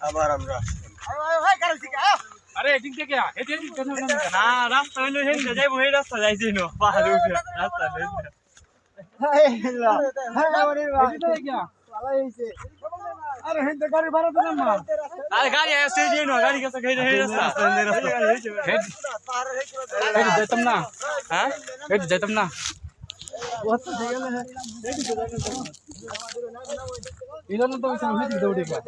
আবার আমরা আরে এদিক থেকে না রাস্তা হইলো হেঁটে যাইবো এই রাস্তা যাইছি না পাহাড়ে উঠে রাস্তা আরে হেঁটে গাড়ি ভাড়া দিলাম না আরে গাড়ি আসছে যে না গাড়ি কাছে খাইতে এই রাস্তা হেঁটে যেতাম না হ্যাঁ হেঁটে যেতাম না ইলান তো সামনে দৌড়ে গেল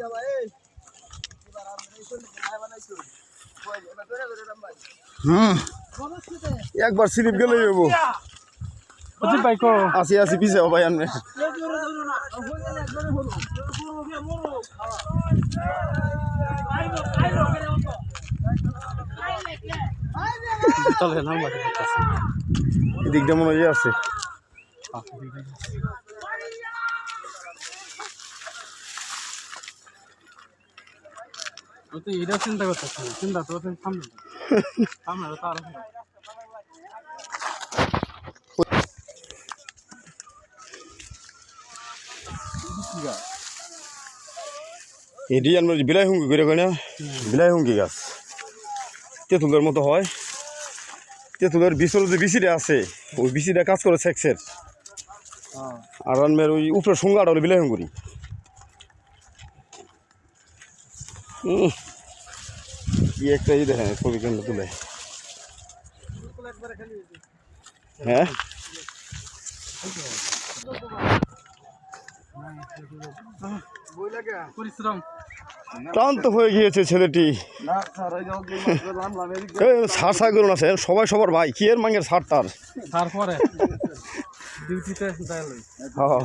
একবার স্লিপ গেলে যাবো আসি আসি পিছে ভাই আনবে এদিকটা মনে হয় আছে তো এটা চিন্তা করতেছি চিন্তা তো সামনে সামনে তো আর এটি আমরা বিলাই হুঙ্গি করে কই না বিলাই হুঙ্গি গাছ তেঁতুলের মতো হয় তেঁতুলের বিচল যে বিচিটা আছে ওই বিচিটা কাজ করে সেক্সের আর আনমের ওই উপরে সুঙ্গাটা হলো বিলাই হুঙ্গুরি কি একটা ই দেখেন ছবি কেন তুলে হ্যাঁ পরিশ্রম ক্লান্ত হয়ে গিয়েছে ছেলেটি সার সার করুন আছে সবাই সবার ভাই কি এর মাঙ্গের সার তার তারপরে ডিউটিতে যাইলো হ্যাঁ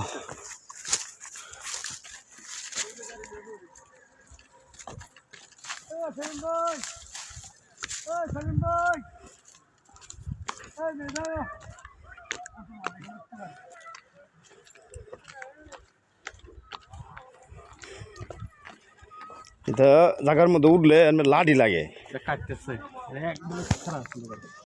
এটা জায়গার মধ্যে উঠলে লাঠি লাগে কাটতেছে একদম খারাপ